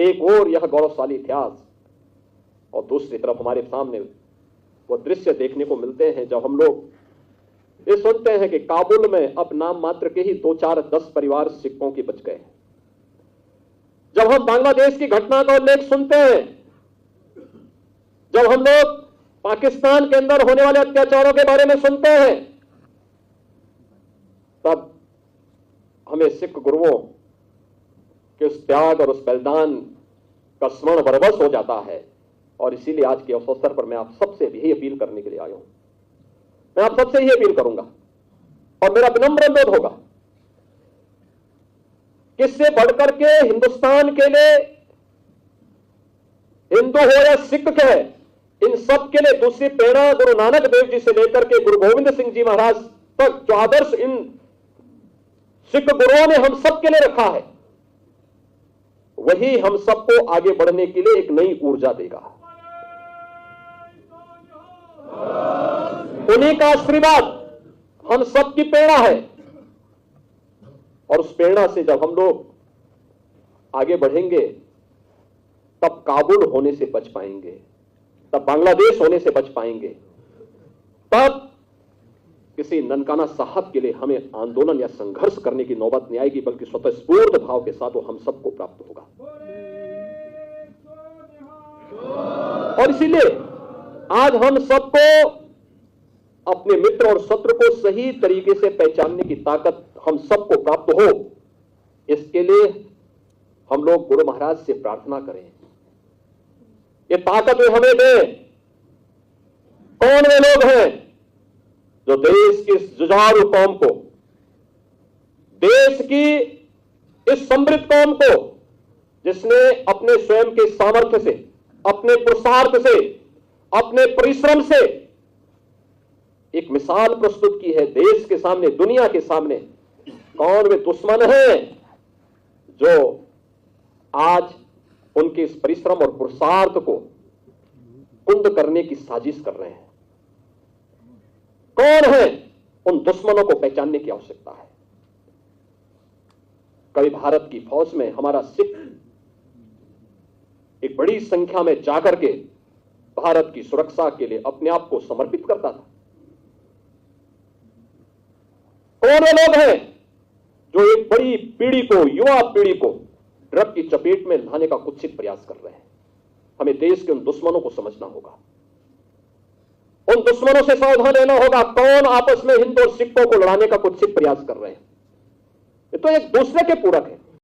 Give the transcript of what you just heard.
एक ओर यह गौरवशाली इतिहास और दूसरी तरफ हमारे सामने वो दृश्य देखने को मिलते हैं जब हम लोग ये सुनते हैं कि काबुल में अब नाम मात्र के ही 2-4-10 परिवार सिखों के बच गए। जब हम बांग्लादेश की घटना का उल्लेख सुनते हैं, जब हम लोग पाकिस्तान के अंदर होने वाले अत्याचारों के बारे में सुनते हैं, तब हमें सिख गुरुओं के उस त्याग और उस बलिदान का स्मरण बरबस हो जाता है। और इसीलिए आज के अवसर पर मैं आप सबसे यही अपील करने के लिए आया हूं। मैं आप सबसे यही अपील करूंगा और मेरा विनम्र अनुरोध होगा, किससे बढ़कर के हिंदुस्तान के लिए, हिंदू हो या सिख के, इन सब के लिए दूसरी प्रेरणा गुरु नानक देव जी से लेकर के गुरु गोविंद सिंह जी महाराज तक जो आदर्श इन सिख गुरुओं ने हम सब के लिए रखा है, वही हम सबको आगे बढ़ने के लिए एक नई ऊर्जा देगा। उन्हीं का आशीर्वाद हम सबकी प्रेरणा है और उस प्रेरणा से जब हम लोग आगे बढ़ेंगे, तब काबुल होने से बच पाएंगे, तब बांग्लादेश होने से बच पाएंगे, तब किसी ननकाना साहब के लिए हमें आंदोलन या संघर्ष करने की नौबत नहीं आएगी, बल्कि स्वतःस्फूर्त भाव के साथ वो हम सबको प्राप्त होगा। और इसीलिए आज हम सबको अपने मित्र और शत्रु को सही तरीके से पहचानने की ताकत हम सबको प्राप्त हो, इसके लिए हम लोग गुरु महाराज से प्रार्थना करें, ये ताकत वे हमें दें। कौन वे लोग हैं जो देश की इस जुझारू कौम को, देश की इस समृद्ध कौम को, जिसने अपने स्वयं के सामर्थ्य से, अपने पुरुषार्थ से, अपने परिश्रम से एक मिसाल प्रस्तुत की है देश के सामने, दुनिया के सामने, कौन वे दुश्मन हैं जो आज उनके इस परिश्रम और पुरुषार्थ को कुंद करने की साजिश कर रहे हैं? कौन है? उन दुश्मनों को पहचानने की आवश्यकता है। कभी भारत की फौज में हमारा सिख एक बड़ी संख्या में जाकर के भारत की सुरक्षा के लिए अपने आप को समर्पित करता था। कौन वो लोग हैं जो एक बड़ी पीढ़ी को, युवा पीढ़ी को ड्रग की चपेट में लाने का कुत्सित प्रयास कर रहे हैं? हमें देश के उन दुश्मनों को समझना होगा, उन दुश्मनों से सावधान रहना होगा। कौन आपस में हिंदू और सिखों को लड़ाने का कुत्सित प्रयास कर रहे हैं? ये तो एक दूसरे के पूरक है।